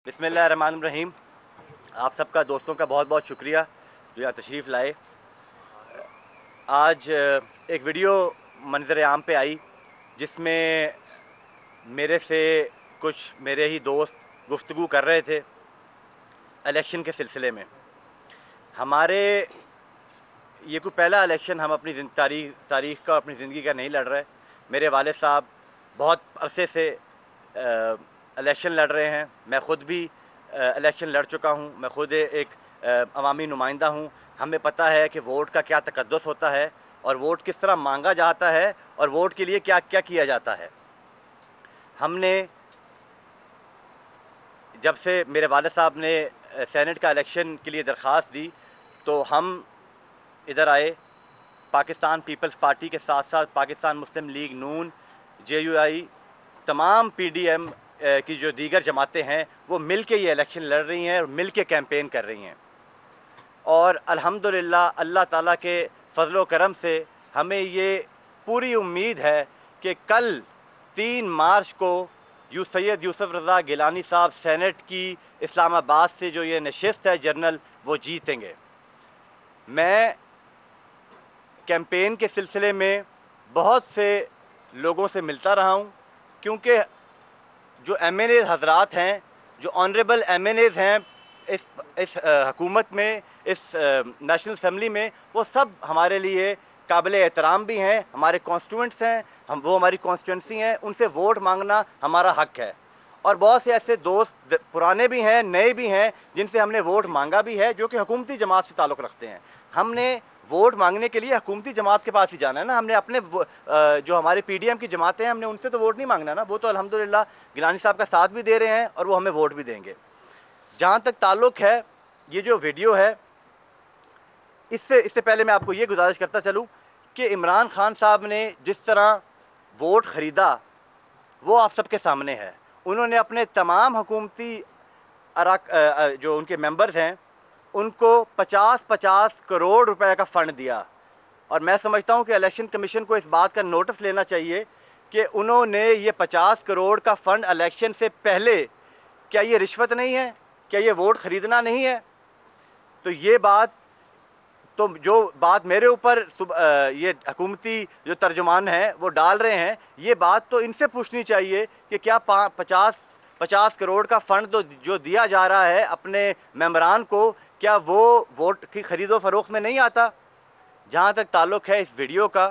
بسم اللہ الرحمن الرحیم. آپ سب کا دوستوں کا بہت بہت شکریہ جو یہاں تشریف لائے. آج ایک ویڈیو منظر عام پہ آئی جس میں میرے سے کچھ میرے ہی دوست گفتگو کر رہے تھے الیکشن کے سلسلے میں. ہمارے یہ کوئی پہلا الیکشن ہم اپنی تاریخ کا اپنی زندگی کا نہیں لڑ رہے. میرے والد صاحب بہت عرصے سے الیکشن لڑ رہے ہیں. میں خود بھی الیکشن لڑ چکا ہوں. میں خود ایک عوامی نمائندہ ہوں. ہمیں پتہ ہے کہ ووٹ کا کیا تقدس ہوتا ہے اور ووٹ کس طرح مانگا جاتا ہے اور ووٹ کے لیے کیا کیا کیا جاتا ہے. ہم نے جب سے میرے والد صاحب نے سینٹ کا الیکشن کے لیے درخواست دی تو ہم ادھر آئے. پاکستان پیپلز پارٹی کے ساتھ ساتھ پاکستان مسلم لیگ نون، JUI، تمام PDM کی جو دیگر جماعتیں ہیں وہ مل کے یہ الیکشن لڑ رہی ہیں اور مل کے کیمپین کر رہی ہیں. اور الحمدللہ اللہ تعالیٰ کے فضل و کرم سے ہمیں یہ پوری امید ہے کہ کل 3 مارچ کو سید یوسف رضا گیلانی صاحب سینٹ کی اسلام آباد سے جو یہ نشست ہے جنرل، وہ جیتیں گے. میں کیمپین کے سلسلے میں بہت سے لوگوں سے ملتا رہا ہوں کیونکہ جو MNA حضرات ہیں، جو آنریبل MNAs ہیں اس حکومت میں، اس نیشنل اسمبلی میں، وہ سب ہمارے لیے قابل احترام بھی ہیں. ہمارے کانسٹیٹوئنٹس ہیں، وہ ہماری کانسٹیٹوئنسی ہیں. ان سے ووٹ مانگنا ہمارا حق ہے. اور بہت سے ایسے دوست پرانے بھی ہیں، نئے بھی ہیں، جن سے ہم نے ووٹ مانگا بھی ہے جو کہ حکومتی جماعت سے تعلق رکھتے ہیں. ہم نے ووٹ مانگنے کے لیے حکومتی جماعت کے پاس ہی جانا ہے نا. ہم نے اپنے جو ہمارے PDM کی جماعتیں ہیں ہم نے ان سے تو ووٹ نہیں مانگنا نا. وہ تو الحمدللہ گیلانی صاحب کا ساتھ بھی دے رہے ہیں اور وہ ہمیں ووٹ بھی دیں گے. جہاں تک تعلق ہے یہ جو ویڈیو ہے، اس سے پہلے میں آپ کو یہ گزارش کرتا چلوں کہ عمران خان صاحب نے جس طرح ووٹ خریدا وہ آپ سب کے سامنے ہے. انہوں نے اپنے تمام حکومتی جو ان کے ممبرز ہیں ان کو 50 کروڑ روپے کا فنڈ دیا. اور میں سمجھتا ہوں کہ الیکشن کمیشن کو اس بات کا نوٹس لینا چاہیے کہ انہوں نے یہ 50 کروڑ کا فنڈ الیکشن سے پہلے، کیا یہ رشوت نہیں ہے؟ کیا یہ ووٹ خریدنا نہیں ہے؟ تو جو بات میرے اوپر یہ حکومتی جو ترجمان ہیں وہ ڈال رہے ہیں، یہ بات تو ان سے پوچھنی چاہیے کہ کیا 50 کروڑ کا فنڈ جو دیا جا رہا ہے اپنے ممبران کو، کیا وہ ووٹ کی خرید و فروخت میں نہیں آتا؟ جہاں تک تعلق ہے اس ویڈیو کا،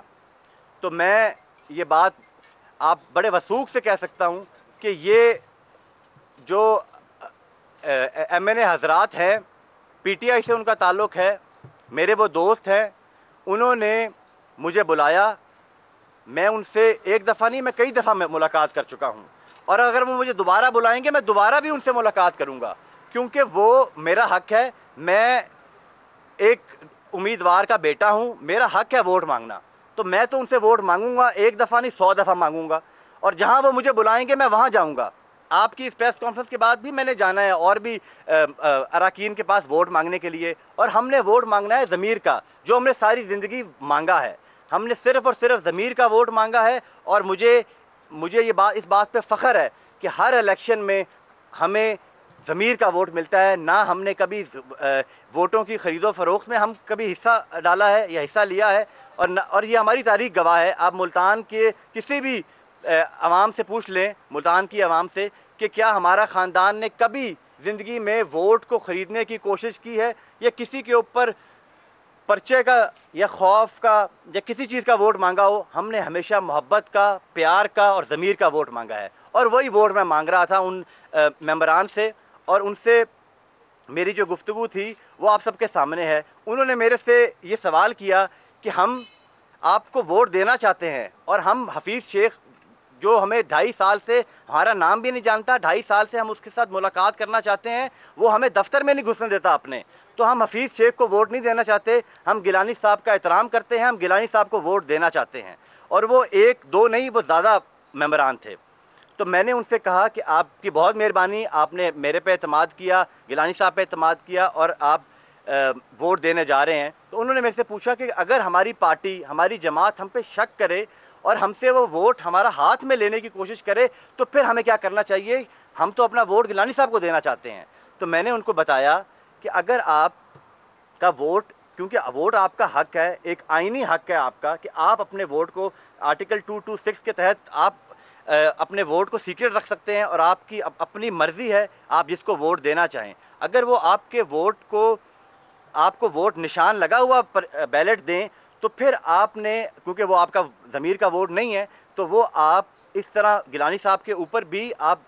تو میں یہ بات آپ بڑے وثوق سے کہہ سکتا ہوں کہ یہ جو MNA حضرات ہیں، PTI سے ان کا تعلق ہے، میرے وہ دوست ہیں، انہوں نے مجھے بلایا. میں ان سے ایک دفعہ نہیں، میں کئی دفعہ ملاقات کر چکا ہوں. اور اگر وہ مجھے دوبارہ بلائیں گے میں دوبارہ بھی ان سے ملاقات کروں گا کیونکہ وہ میرا حق ہے. میں ایک امیدوار کا بیٹا ہوں، میرا حق ہے ووٹ مانگنا. تو میں تو ان سے ووٹ مانگوں گا، ایک دفعہ نہیں 100 دفعہ مانگوں گا. اور جہاں وہ مجھے بلائیں گے میں وہاں جاؤں گا. آپ کی اس پریس کانفرنس کے بعد بھی میں نے جانا ہے اور بھی اراکین کے پاس ووٹ مانگنے کے لیے. اور ہم نے ووٹ مانگنا ہے ضمیر کا، جو ہم نے ساری زندگی مانگا ہے. ہم نے صرف اور صرف ضمیر کا ووٹ مانگا ہے. اور مجھے اس بات پہ فخر ہے کہ ہر الیکشن میں ہمیں ضمیر کا ووٹ ملتا ہے. نہ ہم نے کبھی ووٹوں کی خرید و فروخت میں ہم کبھی حصہ ڈالا ہے یا حصہ لیا ہے. اور یہ ہماری تاریخ گواہ ہے. آپ ملتان کے کسی بھی عوام سے پوچھ لیں، ملتان کی عوام سے، کہ کیا ہمارا خاندان نے کبھی زندگی میں ووٹ کو خریدنے کی کوشش کی ہے یا کسی کے اوپر پرچے کا یا خوف کا یا کسی چیز کا ووٹ مانگا ہو. ہم نے ہمیشہ محبت کا، پیار کا اور ضمیر کا ووٹ مانگا ہے. اور وہی ووٹ میں مانگ رہا تھا ان ممبران سے. اور ان سے میری جو گفتگو تھی وہ آپ سب کے سامنے ہے. انہوں نے میرے سے یہ سوال کیا کہ ہم آپ کو ووٹ دینا چاہتے ہیں اور ہم حفیظ شیخ، جو ہمیں 2.5 سال سے ہمارا نام بھی نہیں جانتا، 2.5 سال سے ہم اس کے ساتھ ملاقات کرنا چاہتے ہیں، وہ ہمیں دفتر میں نہیں گھسنے دیتا اپنے. تو ہم حفیظ شیخ کو ووٹ نہیں دینا چاہتے. ہم گیلانی صاحب کا احترام کرتے ہیں، ہم گیلانی صاحب کو ووٹ دینا چاہتے ہیں. اور وہ 1 2 نہیں، وہ زیادہ ممبران تھے. تو میں نے ان سے کہا کہ آپ کی بہت مہربانی، آپ نے میرے پہ اعتماد کیا، گیلانی صاحب پہ اعتماد کیا اور آپ ووٹ دینے جا رہے ہیں. تو انہوں نے میرے سے پوچھا کہ اگر ہماری پارٹی، ہماری جماعت ہم پہ شک کرے اور ہم سے وہ ووٹ ہمارا ہاتھ میں لینے کی کوشش کرے تو پھر ہمیں کیا کرنا چاہیے؟ ہم تو اپنا ووٹ گیلانی صاحب کو دینا چاہتے ہیں. تو میں نے ان کو بتایا کہ اگر آپ کا ووٹ، کیونکہ ووٹ آپ کا حق ہے، ایک آئینی حق ہے آپ کا کہ آپ اپنے ووٹ کو آرٹیکل 226 کے تحت آپ اپنے ووٹ کو سیکریٹ رکھ سکتے ہیں، اور آپ کی اپنی مرضی ہے آپ جس کو ووٹ دینا چاہیں. اگر وہ آپ کے ووٹ کو، آپ کو ووٹ نشان لگا ہوا بیلٹ دیں تو پھر آپ نے، کیونکہ وہ آپ کا ضمیر کا ووٹ نہیں ہے، تو وہ آپ اس طرح گیلانی صاحب کے اوپر بھی آپ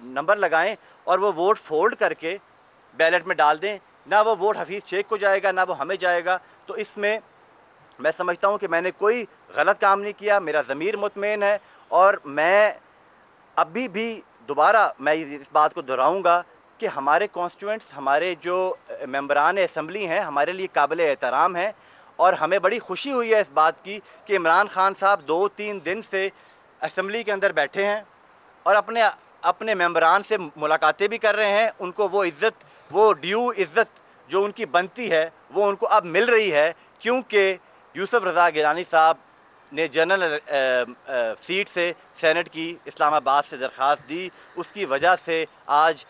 نمبر لگائیں اور وہ ووٹ فولڈ کر کے بیلٹ میں ڈال دیں. نہ وہ ووٹ حفیظ شیخ کو جائے گا، نہ وہ ہمیں جائے گا. تو اس میں میں سمجھتا ہوں کہ میں نے کوئی غلط کام نہیں کیا، میرا ضمیر مطمئن ہے. اور میں ابھی بھی دوبارہ میں اس بات کو دہراؤں گا کہ ہمارے کانسٹیٹوئنٹس، ہمارے جو ممبران اسمبلی ہیں، ہمارے لیے قابل احترام ہیں. اور ہمیں بڑی خوشی ہوئی ہے اس بات کی کہ عمران خان صاحب 2-3 دن سے اسمبلی کے اندر بیٹھے ہیں اور اپنے ممبران سے ملاقاتیں بھی کر رہے ہیں. ان کو وہ عزت، وہ ڈیو عزت جو ان کی بنتی ہے وہ ان کو اب مل رہی ہے، کیونکہ یوسف رضا گیلانی صاحب نے جنرل سیٹ سے سینٹ کی اسلام آباد سے درخواست دی. اس کی وجہ سے آج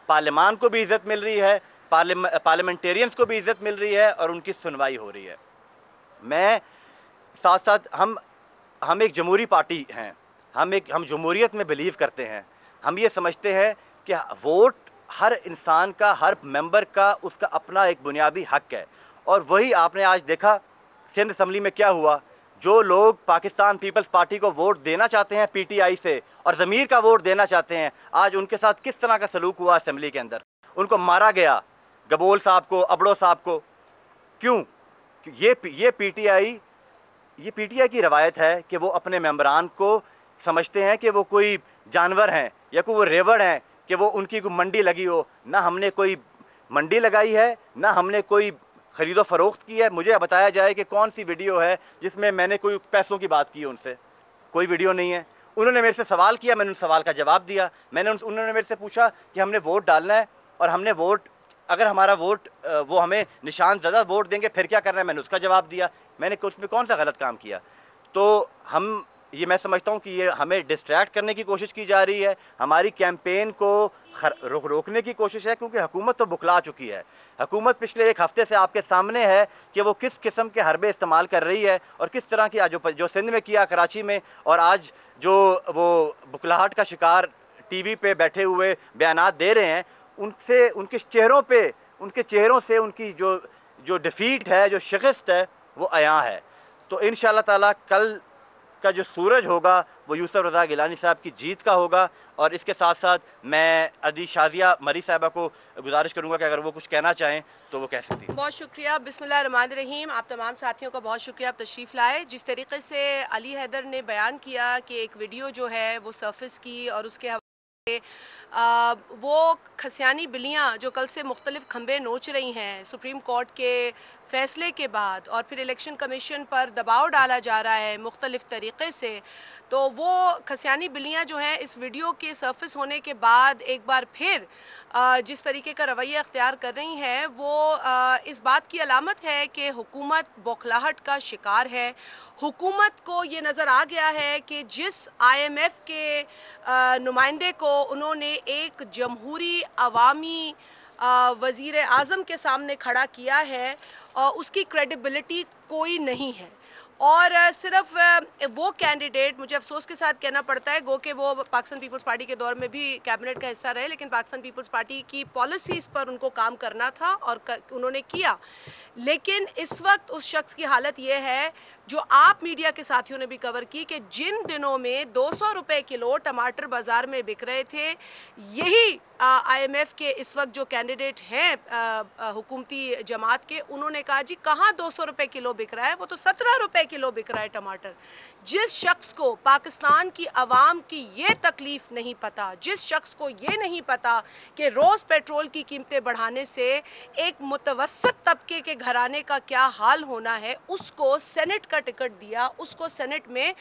پارلیمان کو بھی عزت مل رہی ہے، پارلیمنٹیرینز کو بھی عزت مل رہی ہے اور ان کی سنوائی ہو رہی ہے. میں ساتھ ساتھ ہم ایک جمہوری پارٹی ہیں، ہم جمہوریت میں بلیو کرتے ہیں. ہم یہ سمجھتے ہیں کہ ووٹ ہر انسان کا، ہر ممبر کا، اس کا اپنا ایک بنیادی حق ہے. اور وہی آپ نے آج دیکھا سندھ اسمبلی میں کیا ہوا. جو لوگ پاکستان پیپلز پارٹی کو ووٹ دینا چاہتے ہیں پی ٹی آئی سے، اور ضمیر کا ووٹ دینا چاہتے ہیں، آج ان کے ساتھ کس طرح کا سلوک ہوا اسمبلی کے اندر. ان کو مارا گیا، گبول صاحب کو، ابڑو صاحب کو. کیوں؟ یہ پی ٹی آئی کی روایت ہے کہ وہ اپنے ممبران کو سمجھتے ہیں کہ وہ کوئی جانور ہیں یا کوئی وہ ریوڑ ہیں کہ وہ ان کی کوئی منڈی لگی ہو. نہ ہم نے کوئی منڈی لگائی ہے، نہ ہم نے کوئی خرید و فروخت کی ہے. مجھے بتایا جائے کہ کون سی ویڈیو ہے جس میں میں نے کوئی پیسوں کی بات کی ان سے. کوئی ویڈیو نہیں ہے. انہوں نے میرے سے سوال کیا، میں نے ان سوال کا جواب دیا. انہوں نے میرے سے پوچھا کہ ہم نے ووٹ ڈالنا ہے اور ہم نے ووٹ، اگر ہمارا ووٹ وہ ہمیں نشان زدہ ووٹ دیں گے پھر کیا کرنا ہے. میں نے اس کا جواب دیا. میں نے اس میں کون سا غلط کام کیا؟ تو میں سمجھتا ہوں کہ یہ ہمیں ڈسٹریکٹ کرنے کی کوشش کی جا رہی ہے، ہماری کیمپین کو روکنے کی کوشش ہے، کیونکہ حکومت تو بکلا چکی ہے. حکومت پچھلے ایک ہفتے سے آپ کے سامنے ہے کہ وہ کس قسم کے حربے استعمال کر رہی ہے اور کس طرح کی جو سندھ میں کیا، کراچی میں، اور آج جو وہ بکلاہٹ کا شکار ٹی وی پہ بیٹھے ہوئے بیانات دے رہے ہیں، ان کے چہروں سے ان کی جو ڈیفیٹ ہے، جو شکست ہے، وہ عیاں ہے. تو انشاءاللہ تعالیٰ کل کا جو سورج ہوگا وہ یوسف رضا گیلانی صاحب کی جیت کا ہوگا. اور اس کے ساتھ ساتھ میں عزیز شازیہ مری صاحبہ کو گزارش کروں گا کہ اگر وہ کچھ کہنا چاہیں تو وہ کہہ سکتی ہیں. بہت شکریہ. بسم اللہ الرحمن الرحیم. آپ تمام ساتھیوں کا بہت شکریہ، آپ تشریف لائے. جس طریقے سے علی حیدر نے بیان کیا کہ ایک ویڈیو جو ہے وہ سرفس کی اور اس کے وہ کھسیانی بلیاں جو کل سے مختلف کھمبے نوچ رہی ہیں سپریم کورٹ کے فیصلے کے بعد، اور پھر الیکشن کمیشن پر دباؤ ڈالا جا رہا ہے مختلف طریقے سے، تو وہ کھسیانی بلیاں جو ہیں اس ویڈیو کے سرفس ہونے کے بعد ایک بار پھر جس طریقے کا رویہ اختیار کر رہی ہیں، وہ اس بات کی علامت ہے کہ حکومت بوکھلاہٹ کا شکار ہے. حکومت کو یہ نظر آ گیا ہے کہ جس آئی ایم ایف کے نمائندے کو انہوں نے ایک جمہوری عوامی وزیر اعظم کے سامنے کھڑا کیا ہے، اس کی کریڈیبلٹی کوئی نہیں ہے. اور صرف وہ کینڈیڈیٹ، مجھے افسوس کے ساتھ کہنا پڑتا ہے، گو کہ وہ پاکستان پیپلز پارٹی کے دور میں بھی کیبنٹ کا حصہ رہے، لیکن پاکستان پیپلز پارٹی کی پالیسیز پر ان کو کام کرنا تھا اور انہوں نے کیا. لیکن اس وقت اس شخص کی حالت یہ ہے جو آپ میڈیا کے ساتھیوں نے بھی کور کی کہ جن دنوں میں 200 روپے کلو ٹماٹر بازار میں بک رہے تھے، یہی آئی ایم ایف کے اس وقت جو کینڈیڈیٹ ہیں حکومتی جماعت کے، انہوں نے کہا جی کہاں 200 روپے کلو بک رہا ہے، وہ تو 17 روپے کلو بک رہا ہے ٹماٹر. جس شخص کو پاکستان کی عوام کی یہ تکلیف نہیں پتا، جس شخص کو یہ نہیں پتا کہ روز پیٹرول کی قیمتیں بڑھانے سے ایک متوسط طبقے کے گھرانے کا کیا حال ہونا ہے، اس کو سینٹ کا ٹکٹ دیا، اس کو سینٹ میں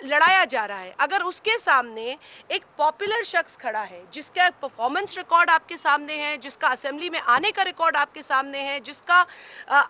لڑایا جا رہا ہے. اگر اس کے سامنے ایک پاپولر شخص کھڑا ہے جس کا پرفارمنس ریکارڈ آپ کے سامنے ہے، جس کا اسمبلی میں آنے کا ریکارڈ آپ کے سامنے ہے، جس کا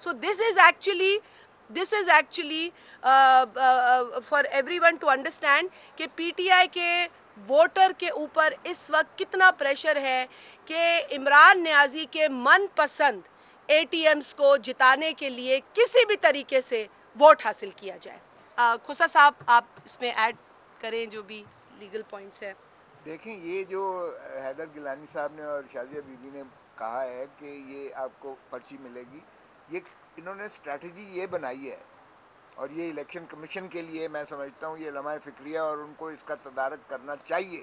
So this is actually for everyone to understand کہ پی ٹی آئی کے ووٹر کے اوپر اس وقت کتنا پریشر ہے کہ عمران نیازی کے من پسند اے ٹی ایمز کو جتانے کے لیے کسی بھی طریقے سے ووٹ حاصل کیا جائے. کھوسا صاحب آپ اس میں ایڈ کریں جو بھی لیگل پوائنٹس ہیں. دیکھیں یہ جو حیدر گیلانی صاحب نے اور شازیہ بی بی نے کہا ہے کہ یہ آپ کو پرچی ملے گی، یہ انہوں نے اسٹریٹجی یہ بنائی ہے، اور یہ الیکشن کمیشن کے لیے میں سمجھتا ہوں یہ لمحہ فکریہ، اور ان کو اس کا تدارک کرنا چاہیے.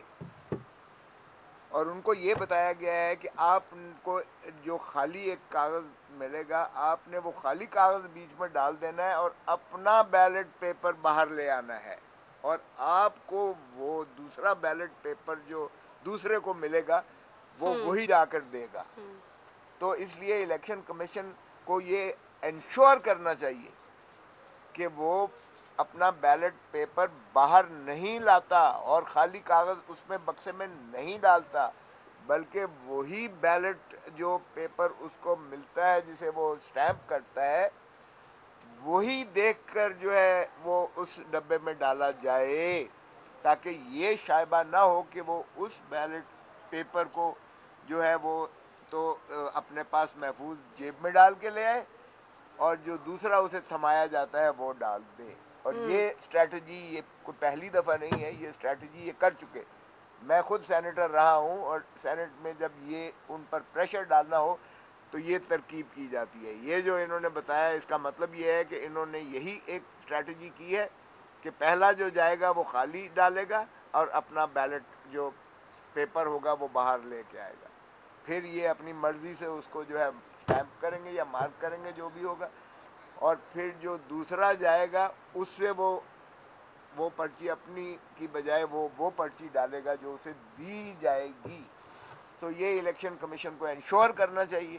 اور ان کو یہ بتایا گیا ہے کہ آپ کو جو خالی ایک کاغذ ملے گا، آپ نے وہ خالی کاغذ بیچ میں ڈال دینا ہے اور اپنا بیلٹ پیپر باہر لے آنا ہے، اور آپ کو وہ دوسرا بیلٹ پیپر جو دوسرے کو ملے گا وہ وہی جا کر دے گا. تو اس لیے الیکشن کمیشن کو یہ انشور کرنا چاہیے کہ وہ اپنا بیلٹ پیپر باہر نہیں لاتا اور خالی کاغذ اس میں بکسے میں نہیں ڈالتا، بلکہ وہی بیلٹ جو پیپر اس کو ملتا ہے جسے وہ اسٹیمپ کرتا ہے، وہی دیکھ کر جو ہے وہ اس ڈبے میں ڈالا جائے، تاکہ یہ شائبہ نہ ہو کہ وہ اس بیلٹ پیپر کو جو ہے وہ تو اپنے پاس محفوظ جیب میں ڈال کے لے آئے، اور جو دوسرا اسے تھمایا جاتا ہے وہ ڈال دے. اور یہ اسٹریٹجی یہ کوئی پہلی دفعہ نہیں ہے، یہ اسٹریٹجی یہ کر چکے. میں خود سینیٹر رہا ہوں، اور سینٹ میں جب یہ ان پر پریشر ڈالنا ہو تو یہ ترکیب کی جاتی ہے. یہ جو انہوں نے بتایا اس کا مطلب یہ ہے کہ انہوں نے یہی ایک اسٹریٹجی کی ہے کہ پہلا جو جائے گا وہ خالی ڈالے گا اور اپنا بیلٹ جو پیپر ہوگا وہ باہر لے کے آئے گا. پھر یہ اپنی مرضی سے اس کو جو ہے اسٹیمپ کریں گے یا مارک کریں گے جو بھی ہوگا، اور پھر جو دوسرا جائے گا اس سے وہ پرچی اپنی کی بجائے وہ پرچی ڈالے گا جو اسے دی جائے گی. تو یہ الیکشن کمیشن کو انشور کرنا چاہیے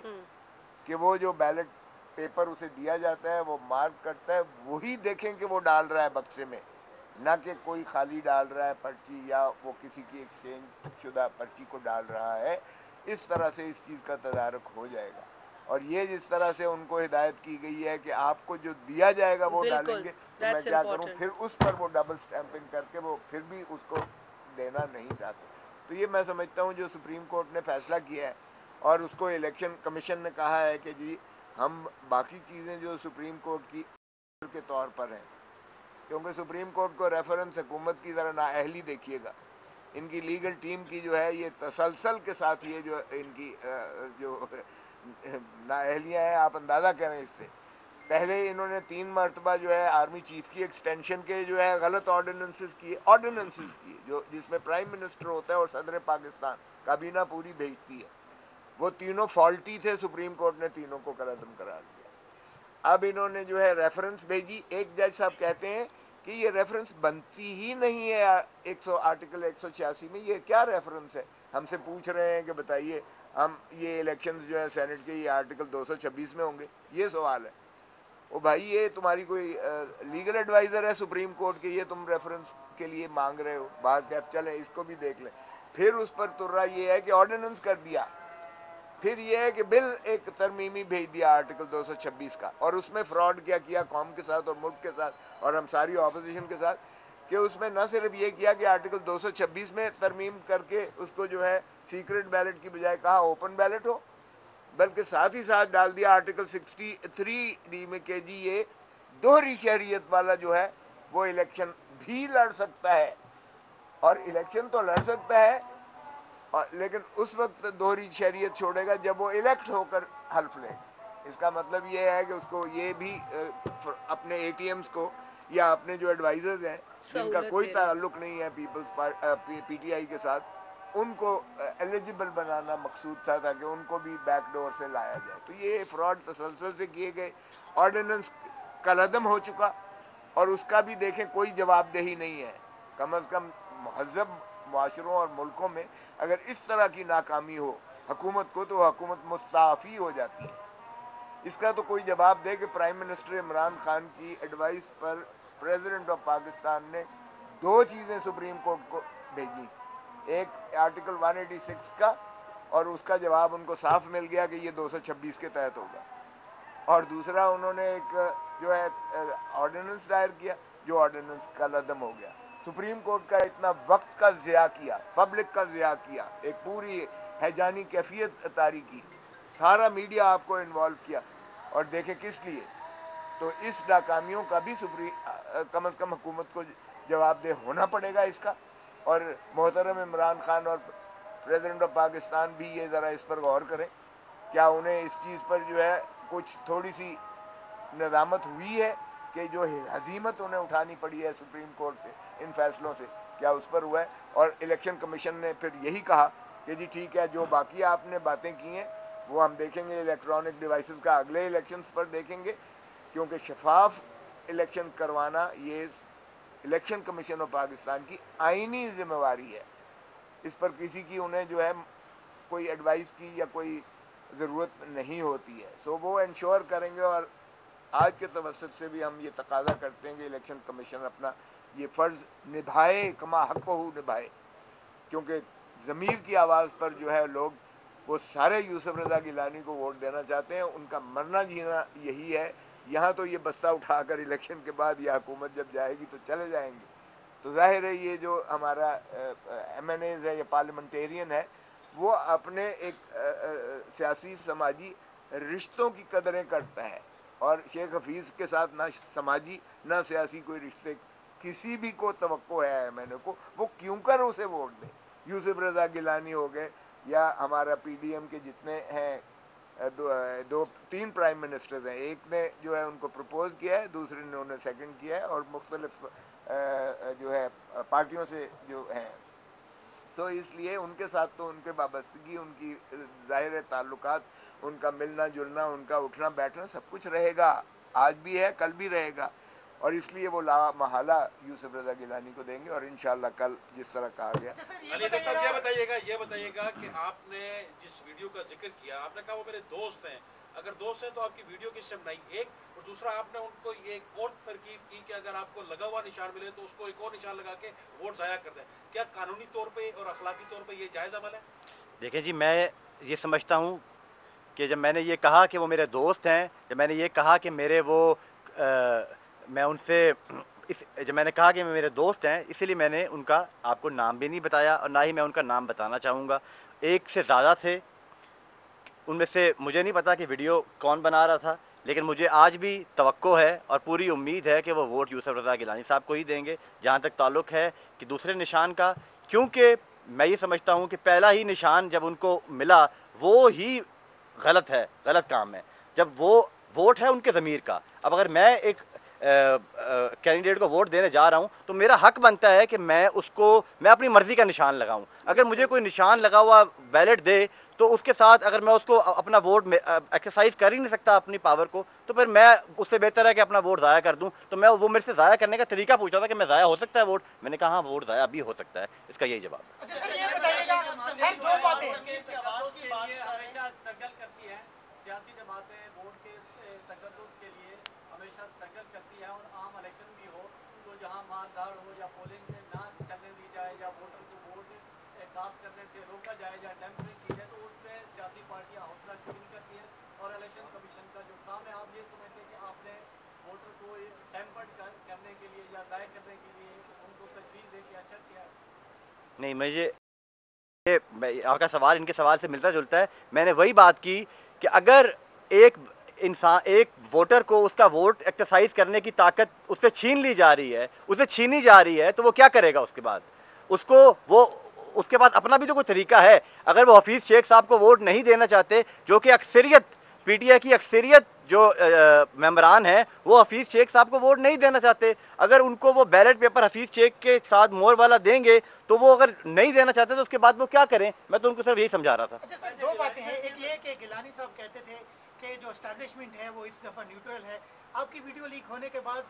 کہ وہ جو بیلٹ پیپر اسے دیا جاتا ہے وہ مارک کرتا ہے، وہی دیکھیں کہ وہ ڈال رہا ہے بکسے میں، نہ کہ کوئی خالی ڈال رہا ہے پرچی یا وہ کسی کی ایکسچینج شدہ پرچی کو ڈال رہا ہے. اس طرح سے اس چیز کا تدارک ہو جائے گا. اور یہ جس طرح سے ان کو ہدایت کی گئی ہے کہ آپ کو جو دیا جائے گا وہ ڈالیں گے، تو میں کیا کروں پھر اس پر وہ ڈبل سٹیمپنگ کر کے وہ پھر بھی اس کو دینا نہیں چاہتے. تو یہ میں سمجھتا ہوں جو سپریم کورٹ نے فیصلہ کیا ہے، اور اس کو الیکشن کمیشن نے کہا ہے کہ جی ہم باقی چیزیں جو سپریم کورٹ کی کے طور پر ہیں، کیونکہ سپریم کورٹ کو ریفرنس حکومت کی ذرا نااہلی دیکھیے گا. ان کی لیگل ٹیم کی جو ہے یہ تسلسل کے ساتھ یہ جو ان کی جو نااہلیاں ہیں آپ اندازہ کریں. اس سے پہلے انہوں نے 3 مرتبہ جو ہے آرمی چیف کی ایکسٹینشن کے جو ہے غلط آرڈیننسز کیے جو جس میں پرائم منسٹر ہوتا ہے اور صدر پاکستان کابینہ پوری بھیجتی ہے، وہ تینوں فالٹی تھے. سپریم کورٹ نے تینوں کو قلعدم قرار دیا. اب انہوں نے جو ہے ریفرنس بھیجی. ایک جج صاحب کہتے ہیں کہ یہ ریفرنس بنتی ہی نہیں ہے آرٹیکل 186 میں. یہ کیا ریفرنس ہے؟ ہم سے پوچھ رہے ہیں کہ بتائیے ہم یہ الیکشنز جو ہے سینٹ کے یہ آرٹیکل 226 میں ہوں گے؟ یہ سوال ہے. او بھائی یہ تمہاری کوئی لیگل ایڈوائزر ہے سپریم کورٹ کے، یہ تم ریفرنس کے لیے مانگ رہے ہو؟ بات کہتے چلیں اس کو بھی دیکھ لیں. پھر اس پر ترا یہ ہے کہ آرڈیننس کر دیا. پھر یہ ہے کہ بل ایک ترمیمی بھیج دیا آرٹیکل 226 کا، اور اس میں فراڈ کیا قوم کے ساتھ اور ملک کے ساتھ اور ہم ساری اپوزیشن کے ساتھ، کہ اس میں نہ صرف یہ کیا کہ آرٹیکل 226 میں ترمیم کر کے اس کو جو ہے سیکرٹ بیلٹ کی بجائے کہا اوپن بیلٹ ہو، بلکہ ساتھ ہی ساتھ ڈال دیا آرٹیکل 63D میں کہ جی یہ دوہری شہریت والا جو ہے وہ الیکشن بھی لڑ سکتا ہے. اور الیکشن تو لڑ سکتا ہے لیکن اس وقت دوہری شہریت چھوڑے گا جب وہ الیکٹ ہو کر حلف لے. اس کا مطلب یہ ہے کہ اس کو یہ بھی اپنے اے ٹی ایمز کو یا اپنے جو ایڈوائزرز ہیں جن کا کوئی تعلق نہیں ہے پی ٹی آئی کے ساتھ، ان کو ایلیجیبل بنانا مقصود تھا تاکہ ان کو بھی بیک ڈور سے لایا جائے. تو یہ فراڈ تسلسل سے کیے گئے. آرڈیننس کالعدم ہو چکا اور اس کا بھی دیکھیں کوئی جواب دہی نہیں ہے. کم از کم مہذب معاشروں اور ملکوں میں اگر اس طرح کی ناکامی ہو حکومت کو تو حکومت مستعفی ہو جاتی ہے. اس کا تو کوئی جواب دے کہ پرائم منسٹر عمران خان کی advice per president of Pakistan نے 2 چیزیں سپریم کورٹ کو بھیجی، ایک آرٹیکل 186 کا، اور اس کا جواب ان کو صاف مل گیا کہ یہ 226 کے تحت ہوگا. اور دوسرا انہوں نے ایک جو ہے آرڈیننس دائر کیا جو آرڈیننس کل عدم ہو گیا. سپریم کورٹ کا اتنا وقت کا ضیاع کیا, پبلک کا ضیاع کیا, ایک پوری ہیجانی کیفیت طاری کی, سارا میڈیا آپ کو انوالو کیا, اور دیکھیں کس لیے. تو اس ناکامیوں کا بھی کم از کم حکومت کو جواب دہ ہونا پڑے گا اس کا. اور محترم عمران خان اور پریزیڈنٹ آف پاکستان بھی یہ ذرا اس پر غور کریں, کیا انہیں اس چیز پر جو ہے کچھ تھوڑی سی ندامت ہوئی ہے کہ جو ہزیمت انہیں اٹھانی پڑی ہے سپریم کورٹ سے ان فیصلوں سے, کیا اس پر ہوا ہے. اور الیکشن کمیشن نے پھر یہی کہا کہ جی ٹھیک ہے, جو باقی آپ نے باتیں کی ہیں وہ ہم دیکھیں گے الیکٹرانک ڈیوائسز کا اگلے الیکشنز پر دیکھیں گے, کیونکہ شفاف الیکشن کروانا یہ الیکشن کمیشن آف پاکستان کی آئینی ذمہ داری ہے. اس پر کسی کی انہیں جو ہے کوئی ایڈوائس کی یا کوئی ضرورت نہیں ہوتی ہے. سو وہ انشور کریں گے, اور آج کے توسط سے بھی ہم یہ تقاضا کرتے ہیں کہ الیکشن کمیشن اپنا یہ فرض نبھائے, کما حق ہو نبھائے, کیونکہ ضمیر کی آواز پر جو ہے لوگ وہ سارے یوسف رضا گیلانی کو ووٹ دینا چاہتے ہیں. ان کا مرنا جینا یہی ہے. یہاں تو یہ بستہ اٹھا کر الیکشن کے بعد یہ حکومت جب جائے گی تو چلے جائیں گے. تو ظاہر ہے یہ جو ہمارا ایم این ایز ہے یا پارلیمنٹیرین ہے وہ اپنے ایک سیاسی سماجی رشتوں کی قدریں کرتا ہے, اور شیخ حفیظ کے ساتھ نہ سماجی نہ سیاسی کوئی رشتے کسی بھی کو توقع ہے ایم این اے کو, وہ کیوں کر اسے ووٹ دے. یوسف رضا گیلانی ہو گئے یا ہمارا پی ڈی ایم کے جتنے ہیں تین پرائم منسٹرز ہیں, ایک نے جو ہے ان کو پرپوز کیا ہے, دوسرے نے انہیں سیکنڈ کیا ہے, اور مختلف جو ہے پارٹیوں سے جو ہیں. سو اس لیے ان کے ساتھ تو ان کے وابستگی, ان کی ظاہر تعلقات, ان کا ملنا جلنا, ان کا اٹھنا بیٹھنا سب کچھ رہے گا, آج بھی ہے کل بھی رہے گا. اور اس لیے وہ لا محالہ یوسف رضا گیلانی کو دیں گے, اور انشاءاللہ کل جس طرح کہا گیا. یہ بتائیے گا کہ آپ نے جس ویڈیو کا ذکر کیا, آپ نے کہا وہ میرے دوست ہیں, اگر دوست ہیں تو آپ کی ویڈیو کس سے بنائی, ایک, اور دوسرا آپ نے ان کو یہ ایک اور ترکیب کی کہ اگر آپ کو لگا ہوا نشان ملے تو اس کو ایک اور نشان لگا کے ووٹ ضائع کر دیں. کیا قانونی طور پہ اور اخلاقی طور پہ یہ جائز عمل ہے؟ دیکھیں جی, میں یہ سمجھتا ہوں کہ جب میں نے یہ کہا کہ وہ میرے دوست ہیں, جب میں نے یہ کہا کہ میرے وہ میں ان سے جب میں نے کہا کہ میرے دوست ہیں, اسی لیے میں نے ان کا آپ کو نام بھی نہیں بتایا, اور نہ ہی میں ان کا نام بتانا چاہوں گا. ایک سے زیادہ تھے, ان میں سے مجھے نہیں پتا کہ ویڈیو کون بنا رہا تھا, لیکن مجھے آج بھی توقع ہے اور پوری امید ہے کہ وہ ووٹ یوسف رضا گیلانی صاحب کو ہی دیں گے. جہاں تک تعلق ہے کہ دوسرے نشان کا, کیونکہ میں یہ سمجھتا ہوں کہ پہلا ہی نشان جب ان کو ملا وہ ہی غلط ہے, غلط کام ہے. جب وہ ووٹ ہے ان کے ضمیر کا, اب اگر میں ایک کینڈیڈیٹ کو ووٹ دینے جا رہا ہوں تو میرا حق بنتا ہے کہ میں اس کو میں اپنی مرضی کا نشان لگاؤں. اگر مجھے کوئی نشان لگا ہوا بیلٹ دے تو اس کے ساتھ اگر میں اس کو اپنا ووٹ ایکسرسائز کر ہی نہیں سکتا اپنی پاور کو, تو پھر میں اس سے بہتر ہے کہ اپنا ووٹ ضائع کر دوں. تو میں وہ میرے سے ضائع کرنے کا طریقہ پوچھا تھا کہ میں ضائع ہو سکتا ہے ووٹ, میں نے کہا ہاں ووٹ ضائع بھی ہو سکتا ہے. اس کا یہی جواب سیاسی جماعتیں ووٹ کے تقدس کے لیے ہمیشہ اسٹرگل کرتی ہے, اور عام الیکشن بھی ہو تو جہاں مار دھاڑ ہو یا پولنگ نہ چلنے دی جائے یا ووٹر کو ووٹ کاسٹ کرنے سے روکا جائے یا ٹیمپرنگ کی جائے, تو اس میں سیاسی پارٹیاں حوصلہ افزائی نہیں کرتی ہیں. اور الیکشن کمیشن کا جو کام ہے, آپ یہ سمجھتے ہیں کہ آپ نے ووٹر کو ٹیمپرڈ کرنے کے لیے یا ضائع کرنے کے لیے ان کو تجویز دے کے اچھا کیا ہے؟ نہیں, مجھے آپ کا سوال ان کے سوال سے ملتا جلتا ہے. میں نے وہی بات کی کہ اگر ایک انسان, ایک ووٹر کو اس کا ووٹ ایکسرسائز کرنے کی طاقت اس سے چھین لی جا رہی ہے, اسے چھینی جا رہی ہے, تو وہ کیا کرے گا اس کے بعد؟ اس کو اس کے پاس اپنا بھی تو کوئی طریقہ ہے. اگر وہ حفیظ شیخ صاحب کو ووٹ نہیں دینا چاہتے, جو کہ اکثریت پی ٹی آئی کی اکثریت جو ممبران ہیں وہ حفیظ شیخ صاحب کو ووٹ نہیں دینا چاہتے, اگر ان کو وہ بیلٹ پیپر حفیظ شیخ کے ساتھ مور والا دیں گے تو وہ اگر نہیں دینا چاہتے تو اس کے بعد وہ کیا کریں؟ میں تو ان کو صرف یہی سمجھا رہا تھا. دو باتیں ہیں, ایک یہ کہ گیلانی صاحب کہتے تھے کہ جو اسٹیبلشمنٹ ہے وہ اس دفعہ نیوٹرل ہے. آپ کی ویڈیو لیک ہونے کے بعد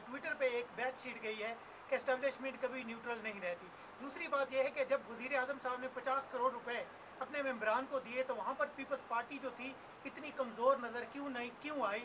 ٹویٹر پہ ایک بیچ شیٹ گئی ہے کہ اسٹیبلشمنٹ کبھی نیوٹرل نہیں رہتی. دوسری بات یہ ہے کہ جب وزیر اعظم صاحب نے 50 کروڑ روپے اپنے ممبران کو دیے تو وہاں پر پیپلز پارٹی جو تھی اتنی کمزور نظر کیوں آئی؟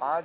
5